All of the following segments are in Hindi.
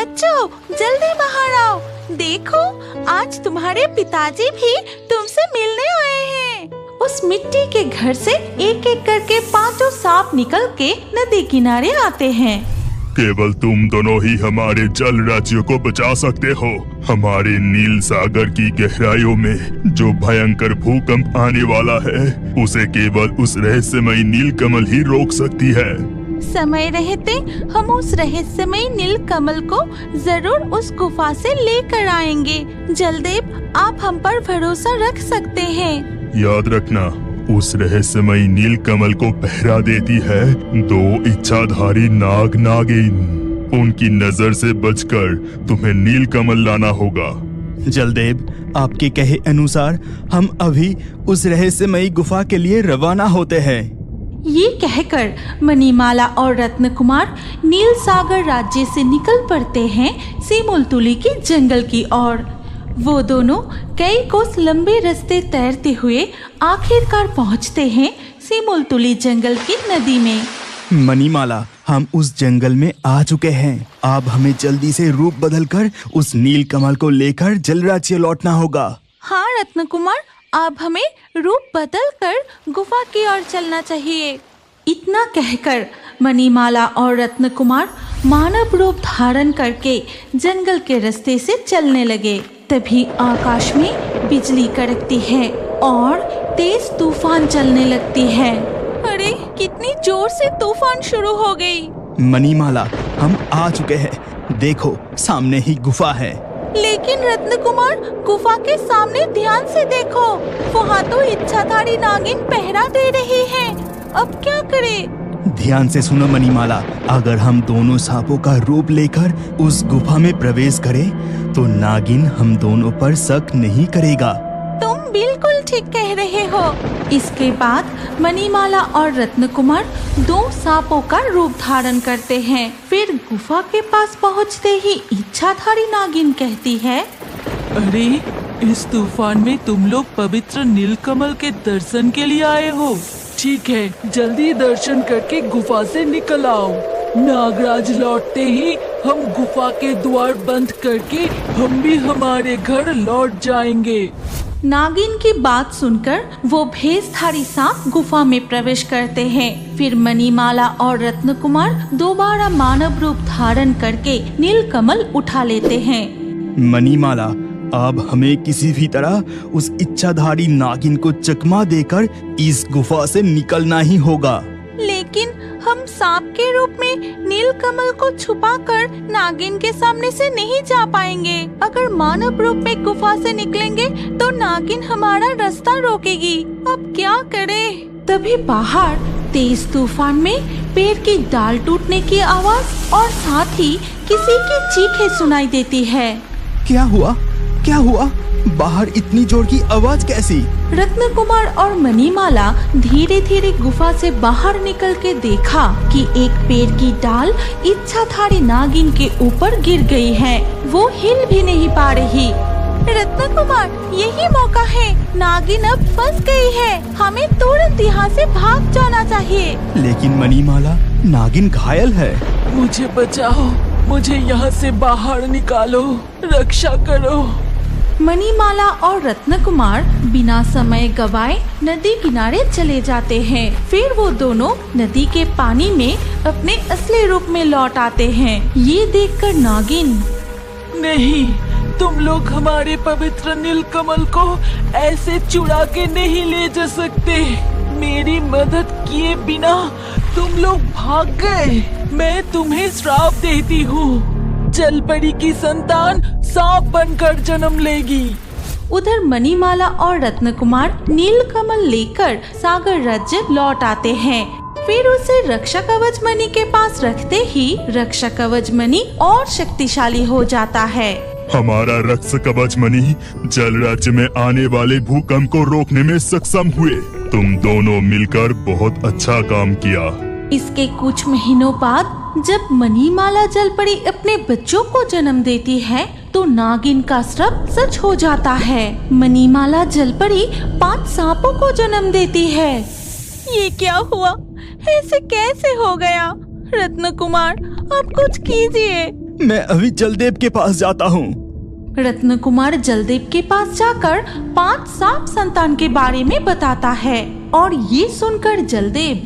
बच्चों जल्दी बाहर आओ, देखो आज तुम्हारे पिताजी भी तुमसे मिलने आए हैं। उस मिट्टी के घर से एक एक करके 5 सांप निकल के नदी किनारे आते हैं। केवल तुम दोनों ही हमारे जल राज्य को बचा सकते हो। हमारे नील सागर की गहराइयों में जो भयंकर भूकंप आने वाला है उसे केवल उस रहस्यमयी नील कमल ही रोक सकती है। समय रहते हम उस रहस्यमयी नील कमल को जरूर उस गुफा से लेकर आएंगे। जलदेव आप हम पर भरोसा रख सकते हैं। याद रखना, उस रहस्यमयी नील कमल को पहरा देती है 2 इच्छाधारी नाग नागिन। उनकी नजर से बचकर तुम्हें नील कमल लाना होगा। जलदेव, आपके कहे अनुसार हम अभी उस रहस्यमयी गुफा के लिए रवाना होते हैं। ये कहकर मणिमाला और रत्न कुमार नील सागर राज्य से निकल पड़ते हैं सीमुलतुली के जंगल की ओर। वो दोनों कई कोस लंबे रास्ते तैरते हुए आखिरकार पहुंचते हैं सीमुलतुली जंगल की नदी में। मणिमाला, हम उस जंगल में आ चुके हैं। अब हमें जल्दी से रूप बदलकर उस नील कमल को लेकर जल राज्य लौटना होगा। हाँ रत्न कुमार, अब हमें रूप बदल कर गुफा की ओर चलना चाहिए। इतना कहकर मणिमाला और रत्न कुमार मानव रूप धारण करके जंगल के रास्ते से चलने लगे। तभी आकाश में बिजली कड़कती है और तेज तूफान चलने लगती है। अरे कितनी जोर से तूफान शुरू हो गई। मणिमाला, हम आ चुके हैं। देखो सामने ही गुफा है। लेकिन रत्न कुमार, गुफा के सामने ध्यान से देखो, वहाँ तो इच्छाधारी नागिन पहरा दे रही है। अब क्या करें? ध्यान से सुनो मणिमाला, अगर हम दोनों सांपों का रूप लेकर उस गुफा में प्रवेश करें तो नागिन हम दोनों पर शक नहीं करेगा। तुम बिल्कुल ठीक कह रहे हो। इसके बाद मणिमाला और रत्न कुमार 2 सांपों का रूप धारण करते हैं। फिर गुफा के पास पहुंचते ही इच्छाधारी नागिन कहती है, अरे इस तूफान में तुम लोग पवित्र नीलकमल के दर्शन के लिए आए हो। ठीक है, जल्दी दर्शन करके गुफा से निकल आओ। नागराज लौटते ही हम गुफा के द्वार बंद करके हम भी हमारे घर लौट जाएंगे। नागिन की बात सुनकर वो भेषधारी सांप गुफा में प्रवेश करते हैं। फिर मणिमाला और रत्न कुमार दोबारा मानव रूप धारण करके नीलकमल उठा लेते हैं। मणिमाला, अब हमें किसी भी तरह उस इच्छाधारी नागिन को चकमा देकर इस गुफा से निकलना ही होगा। लेकिन हम सांप के रूप में नीलकमल को छुपाकर नागिन के सामने से नहीं जा पाएंगे। अगर मानव रूप में गुफा से निकलेंगे तो नागिन हमारा रास्ता रोकेगी। अब क्या करें? तभी बाहर तेज तूफान में पेड़ की डाल टूटने की आवाज और साथ ही किसी की चीखें सुनाई देती है। क्या हुआ? क्या हुआ? बाहर इतनी जोर की आवाज कैसी? रत्न कुमार और मणिमाला धीरे धीरे गुफा से बाहर निकल के देखा कि एक पेड़ की डाल इच्छाधारी नागिन के ऊपर गिर गई है। वो हिल भी नहीं पा रही। रत्न कुमार, यही मौका है, नागिन अब फंस गई है, हमें तुरंत यहाँ से भाग जाना चाहिए। लेकिन मणिमाला, नागिन घायल है। मुझे बचाओ, मुझे यहाँ से बाहर निकालो, रक्षा करो। मणिमाला और रत्न कुमार बिना समय गवाए नदी किनारे चले जाते हैं। फिर वो दोनों नदी के पानी में अपने असली रूप में लौट आते हैं। ये देखकर नागिन, नहीं, तुम लोग हमारे पवित्र नीलकमल को ऐसे चुरा के नहीं ले जा सकते। मेरी मदद किए बिना तुम लोग भाग गए। मैं तुम्हें श्राप देती हूँ, जलपरी की संतान सांप बनकर जन्म लेगी। उधर मणिमाला और रत्न कुमार नीलकमल लेकर सागर राज्य लौट आते हैं। फिर उसे रक्षा कवच मणि के पास रखते ही रक्षा कवच मणि और शक्तिशाली हो जाता है। हमारा रक्षा कवच मणि जल राज्य में आने वाले भूकंप को रोकने में सक्षम हुए। तुम दोनों मिलकर बहुत अच्छा काम किया। इसके कुछ महीनों बाद जब मणिमाला जलपरी अपने बच्चों को जन्म देती है तो नागिन का श्राप सच हो जाता है। मणिमाला जलपरी 5 सांपों को जन्म देती है। ये क्या हुआ? ऐसे कैसे हो गया? रत्न कुमार, अब कुछ कीजिए। मैं अभी जलदेव के पास जाता हूँ। रत्न कुमार जलदेव के पास जाकर 5 सांप संतान के बारे में बताता है और ये सुनकर जलदेव,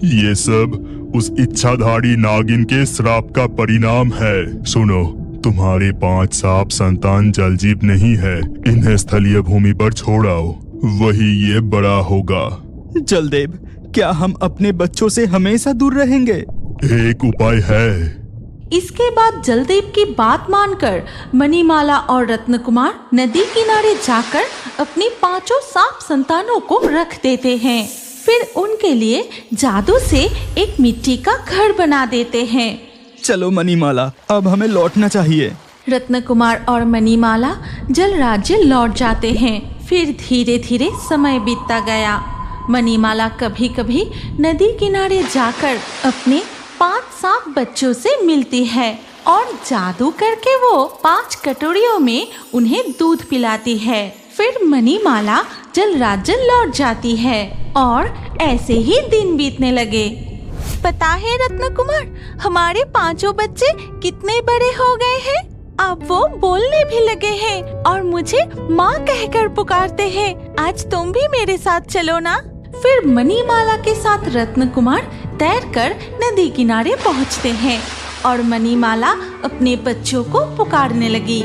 ये सब उस इच्छाधारी नागिन के श्राप का परिणाम है। सुनो, तुम्हारे 5 सांप संतान जलजीव नहीं है, इन्हें स्थलीय भूमि पर छोड़ाओ, वही ये बड़ा होगा। जलदेव, क्या हम अपने बच्चों से हमेशा दूर रहेंगे? एक उपाय है। इसके बाद जलदेव की बात मानकर मणिमाला और रत्न कुमार नदी किनारे जाकर अपनी 5 सांप संतानों को रख देते हैं। फिर उनके लिए जादू से एक मिट्टी का घर बना देते हैं। चलो मणिमाला, अब हमें लौटना चाहिए। रत्न कुमार और मणिमाला जल राज्य लौट जाते हैं। फिर धीरे धीरे समय बीतता गया। मणिमाला कभी कभी नदी किनारे जाकर अपने 5 सांप बच्चों से मिलती है और जादू करके वो 5 कटोरियों में उन्हें दूध पिलाती है। फिर मणिमाला जल राज्य लौट जाती है और ऐसे ही दिन बीतने लगे। पता है रत्न कुमार, हमारे 5 बच्चे कितने बड़े हो गए हैं। अब वो बोलने भी लगे हैं और मुझे माँ कहकर पुकारते हैं। आज तुम भी मेरे साथ चलो ना। फिर मणिमाला के साथ रत्न कुमार तैरकर नदी किनारे पहुँचते हैं और मणिमाला अपने बच्चों को पुकारने लगी।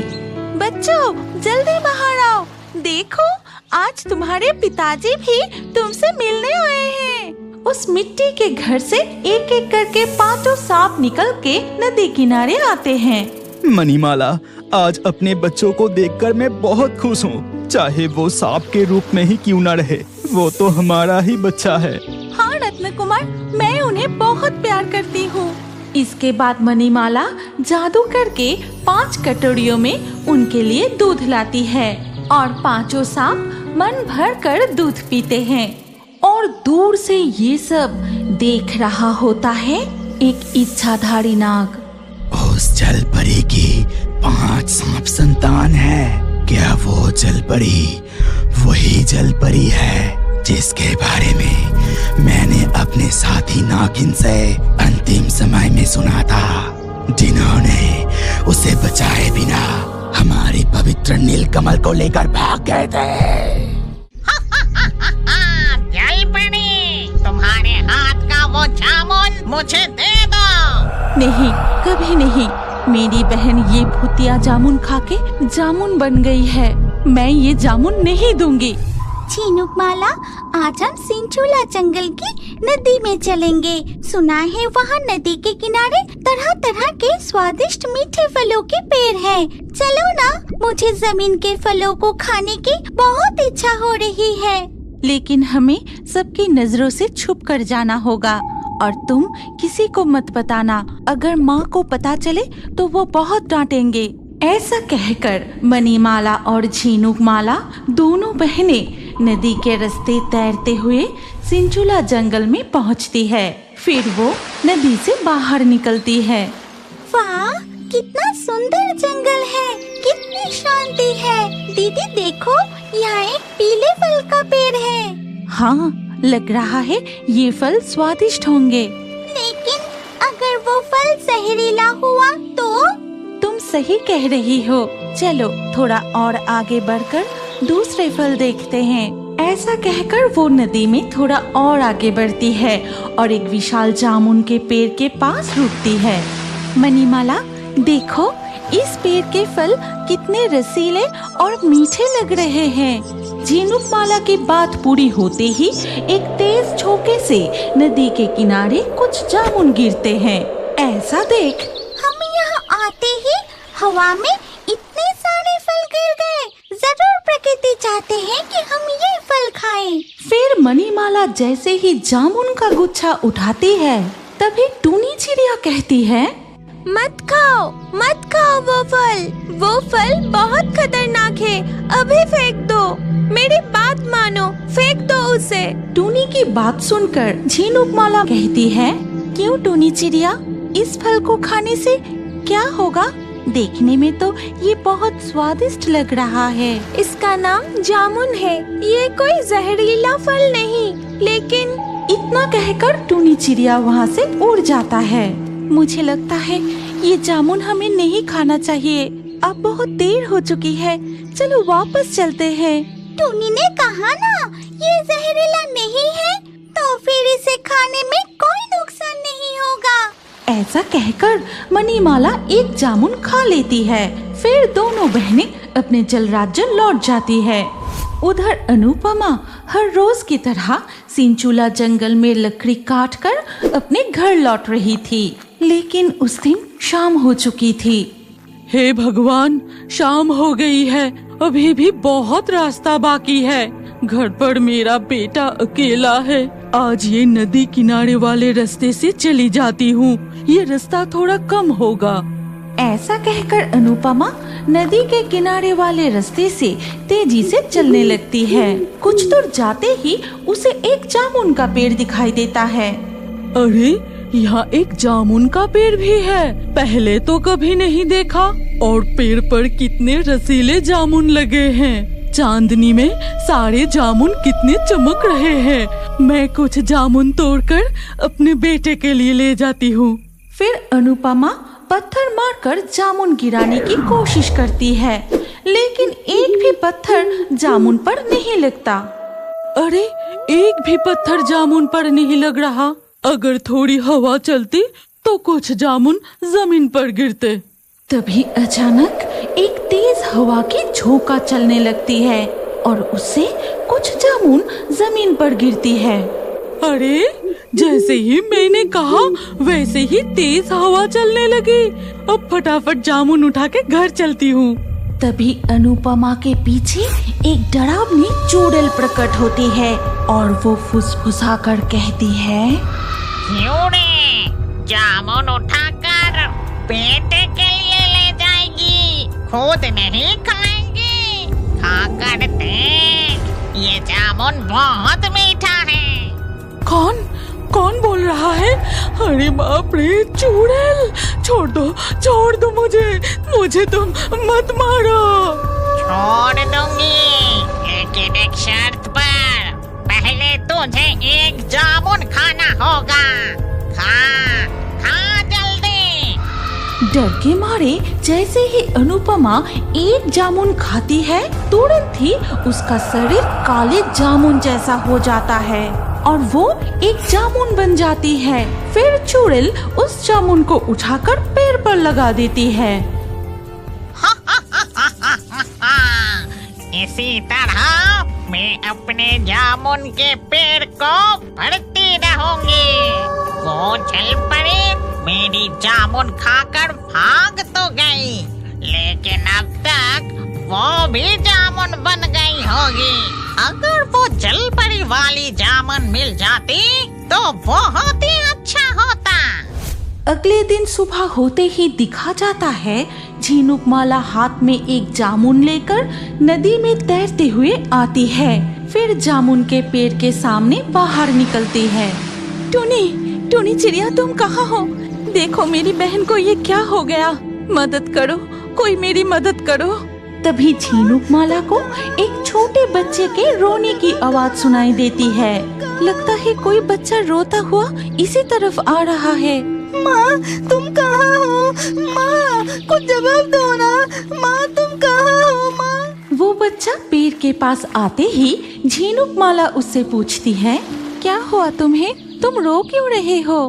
बच्चों, जल्दी बाहर आओ, देखो आज तुम्हारे पिताजी भी तुमसे मिलने आए हैं। उस मिट्टी के घर से एक एक करके 5 सांप निकल के नदी किनारे आते हैं। मणिमाला, आज अपने बच्चों को देखकर मैं बहुत खुश हूँ। चाहे वो सांप के रूप में ही क्यों न रहे, वो तो हमारा ही बच्चा है। हाँ रत्न कुमार, मैं उन्हें बहुत प्यार करती हूँ। इसके बाद मणिमाला जादू करके 5 कटोरियों में उनके लिए दूध लाती है और 5 सांप मन भर कर दूध पीते हैं। और दूर से ये सब देख रहा होता है एक इच्छाधारी नाग। उस जल परी की 5 सांप संतान है। क्या वो जल परी वही जल परी है जिसके बारे में मैंने अपने साथी नागिन से अंतिम समय में सुना था, जिन्होंने उसे बचाए बिना हमारी पवित्र नीलकमल को लेकर भाग गए थे। जल परी, तुम्हारे हाथ का वो जामुन मुझे दे दो। नहीं, कभी नहीं। मेरी बहन ये भूतिया जामुन खाके जामुन बन गई है। मैं ये जामुन नहीं दूंगी। झिनुकमाला, आज हम सिंचुला जंगल की नदी में चलेंगे। सुना है वहाँ नदी के किनारे तरह तरह के स्वादिष्ट मीठे फलों के पेड़ हैं। चलो ना, मुझे जमीन के फलों को खाने की बहुत इच्छा हो रही है। लेकिन हमें सबकी नजरों से छुप कर जाना होगा और तुम किसी को मत बताना। अगर माँ को पता चले तो वो बहुत डांटेंगे। ऐसा कहकर मणिमाला और झिनुकमाला दोनों बहनें नदी के रास्ते तैरते हुए सिंचुला जंगल में पहुँचती है। फिर वो नदी से बाहर निकलती है। वाह, कितना सुंदर जंगल है, कितनी शांति है। दीदी देखो, यहाँ एक पीले फल का पेड़ है। हाँ, लग रहा है ये फल स्वादिष्ट होंगे। लेकिन अगर वो फल जहरीला हुआ तो? तुम सही कह रही हो। चलो थोड़ा और आगे बढ़कर दूसरे फल देखते हैं। ऐसा कहकर वो नदी में थोड़ा और आगे बढ़ती है और एक विशाल जामुन के पेड़ के पास रुकती है। मणिमाला, देखो इस पेड़ के फल कितने रसीले और मीठे लग रहे हैं। झिनुकमाला की बात पूरी होते ही एक तेज झोंके से नदी के किनारे कुछ जामुन गिरते हैं। ऐसा देख हम यहाँ आते ही हवा में इतने सारे फल गिर गए। जरूर प्रकृति चाहते हैं कि हम ये फल खाएं। फिर मणिमाला जैसे ही जामुन का गुच्छा उठाती है, तभी टूनी चिड़िया कहती है, मत खाओ, मत खाओ वो फल बहुत खतरनाक है। अभी फेंक दो, मेरी बात मानो, फेंक दो उसे। टूनी की बात सुनकर झिनुकमाला कहती है, क्यों टूनी चिड़िया, इस फल को खाने से क्या होगा? देखने में तो ये बहुत स्वादिष्ट लग रहा है। इसका नाम जामुन है, ये कोई जहरीला फल नहीं। लेकिन इतना कहकर टूनी चिड़िया वहाँ से उड़ जाता है। मुझे लगता है ये जामुन हमें नहीं खाना चाहिए। अब बहुत देर हो चुकी है, चलो वापस चलते हैं। टूनी ने कहा ना ये जहरीला नहीं है, तो फिर इसे खाने में कोई नुकसान नहीं होगा। ऐसा कहकर मणिमाला एक जामुन खा लेती है। फिर दोनों बहनें अपने जल राज्य लौट जाती है। उधर अनुपमा हर रोज की तरह सिंचुला जंगल में लकड़ी काट कर अपने घर लौट रही थी, लेकिन उस दिन शाम हो चुकी थी। हे भगवान, शाम हो गई है, अभी भी बहुत रास्ता बाकी है। घर पर मेरा बेटा अकेला है। आज ये नदी किनारे वाले रास्ते से चली जाती हूँ, ये रास्ता थोड़ा कम होगा। ऐसा कहकर अनुपमा नदी के किनारे वाले रास्ते से तेजी से चलने लगती है। कुछ दूर जाते ही उसे एक जामुन का पेड़ दिखाई देता है। अरे, यहाँ एक जामुन का पेड़ भी है, पहले तो कभी नहीं देखा। और पेड़ पर कितने रसीले जामुन लगे हैं। चांदनी में सारे जामुन कितने चमक रहे हैं। मैं कुछ जामुन तोड़कर अपने बेटे के लिए ले जाती हूँ। फिर अनुपमा पत्थर मारकर जामुन गिराने की कोशिश करती है, लेकिन एक भी पत्थर जामुन पर नहीं लगता। अरे, एक भी पत्थर जामुन पर नहीं लग रहा। अगर थोड़ी हवा चलती तो कुछ जामुन जमीन पर गिरते। तभी अचानक एक तेज हवा की झोंका चलने लगती है और उससे कुछ जामुन जमीन पर गिरती है। अरे, जैसे ही मैंने कहा वैसे ही तेज हवा चलने लगी। अब फटाफट जामुन उठा के घर चलती हूँ। तभी अनुपमा के पीछे एक डरावनी चुड़ैल प्रकट होती है और वो फुसफुसा कर कहती है, यूरे, जामुन उठाकर बेटे के लिए ले जाएगी, खुद नहीं खाएंगी। खाकर देख, ये जामुन बहुत मीठा है। कौन बोल रहा है? अरे बाप रे, चुड़ैल, छोड़ दो मुझे तुम मत मारो। छोड़ दूंगी, लेकिन एक शर्त पर। पहले तुझे एक जामुन खाना होगा। खा जल्दी। डर के मारे जैसे ही अनुपमा एक जामुन खाती है, तुरंत ही उसका शरीर काले जामुन जैसा हो जाता है और वो एक जामुन बन जाती है। फिर चुड़ैल उस जामुन को उठाकर पेड़ पर लगा देती है। इसी तरह मैं अपने जामुन के पेड़ को भरती रहूंगी। वो चल पड़े, मेरी जामुन खाकर भाग तो गई, लेकिन अब तक वो भी जामुन बन गई होगी। अगर वो जल परी वाली जामुन मिल जाती तो बहुत ही अच्छा होता। अगले दिन सुबह होते ही दिखा जाता है, झिनुकमाला हाथ में एक जामुन लेकर नदी में तैरते हुए आती है। फिर जामुन के पेड़ के सामने बाहर निकलती है। टूनी चिड़िया, तुम कहाँ हो? देखो मेरी बहन को ये क्या हो गया, मदद करो, कोई मेरी मदद करो। तभी झिनुकमाला को एक छोटे बच्चे के रोने की आवाज सुनाई देती है। लगता है कोई बच्चा रोता हुआ इसी तरफ आ रहा है। माँ, तुम कहाँ हो? माँ, कुछ जवाब दो ना। माँ, तुम कहाँ हो? माँ। वो बच्चा पेड़ के पास आते ही झिनुकमाला उससे पूछती है, क्या हुआ तुम्हें? तुम रो क्यों रहे हो?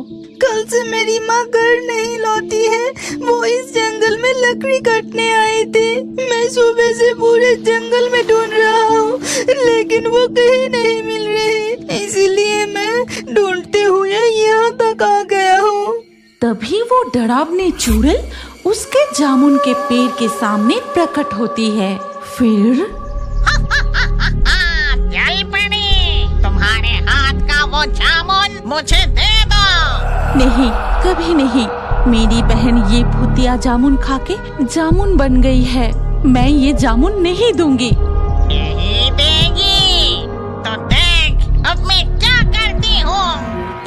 कल से मेरी माँ घर नहीं लौटी है। वो इस जंगल में लकड़ी काटने आए थे। मैं सुबह से पूरे जंगल में ढूंढ रहा हूँ, लेकिन वो कहीं नहीं मिल रही। इसलिए मैं ढूंढते हुए यहाँ तक आ गया हूँ। तभी वो डरावनी चुड़ैल उसके जामुन के पेड़ के सामने प्रकट होती है। फिर चल पड़ी, तुम्हारे हाथ का वो जामुन मुझे दे दो। नहीं, कभी नहीं। मेरी बहन ये भूतिया जामुन खाके जामुन बन गई है। मैं ये जामुन नहीं दूंगी। नहीं देगी तो देख अब मैं क्या करती हूँ।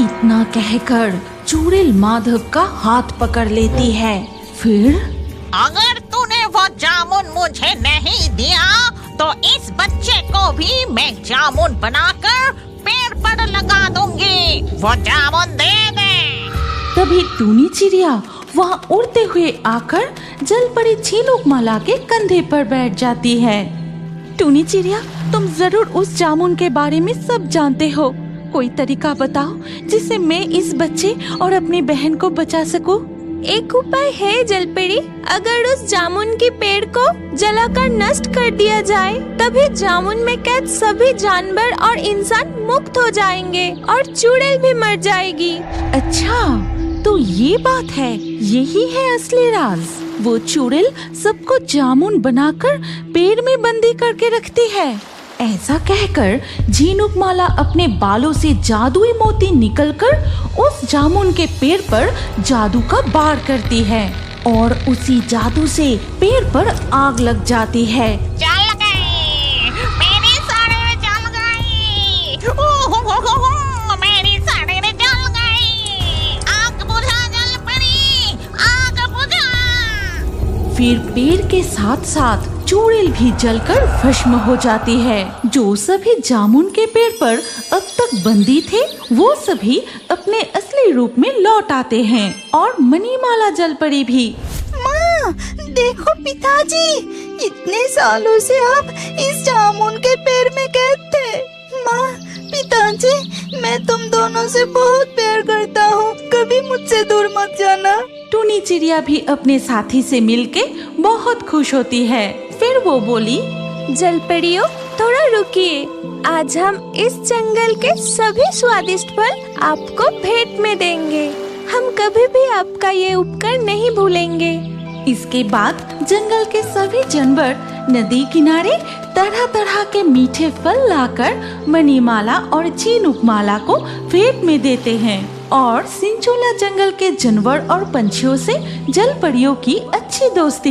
इतना कहकर चुड़ैल माधव का हाथ पकड़ लेती है। फिर अगर तूने वो जामुन मुझे नहीं दिया तो इस बच्चे को भी मैं जामुन बनाकर पेड़ पर लगा दूंगी। वो जामुन दे दे। तभी टूनी चिड़िया वहाँ उड़ते हुए आकर जलपरी झीनुकमाला के कंधे पर बैठ जाती है। टूनी चिड़िया, तुम जरूर उस जामुन के बारे में सब जानते हो। कोई तरीका बताओ जिससे मैं इस बच्चे और अपनी बहन को बचा सकूं। एक उपाय है जलपरी, अगर उस जामुन के पेड़ को जलाकर नष्ट कर दिया जाए तभी जामुन में कैद सभी जानवर और इंसान मुक्त हो जाएंगे और चुड़ैल भी मर जाएगी। अच्छा, तो ये बात है, यही है असली राज। वो चुड़ैल सबको जामुन बनाकर पेड़ में बंदी करके रखती है। ऐसा कहकर झीनुकमाला अपने बालों से जादुई मोती निकलकर उस जामुन के पेड़ पर जादू का वार करती है और उसी जादू से पेड़ पर आग लग जाती है। जल गई, मेरी साड़ी जल गई, मेरी साड़ी जल गई, आग बुझा जलपरी, आग बुझा। फिर पेड़ के साथ साथ चुड़ैल भी जलकर भस्म हो जाती है। जो सभी जामुन के पेड़ पर अब तक बंदी थे वो सभी अपने असली रूप में लौट आते हैं और मणिमाला जलपरी भी। माँ, देखो पिताजी, इतने सालों से आप इस जामुन के पेड़ में कैद थे। माँ, पिताजी, मैं तुम दोनों से बहुत प्यार करता हूँ, कभी मुझसे दूर मत जाना। टूनी चिड़िया भी अपने साथी से मिलके बहुत खुश होती है। फिर वो बोली, जलपरियों, थोड़ा रुकिए, आज हम इस जंगल के सभी स्वादिष्ट फल आपको भेंट में देंगे। हम कभी भी आपका ये उपकार नहीं भूलेंगे। इसके बाद जंगल के सभी जानवर नदी किनारे तरह तरह के मीठे फल लाकर मणिमाला और झीनुकमाला को भेंट में देते हैं और सिंचोला जंगल के जानवर और पंछियों से जलपरियों की अच्छी दोस्ती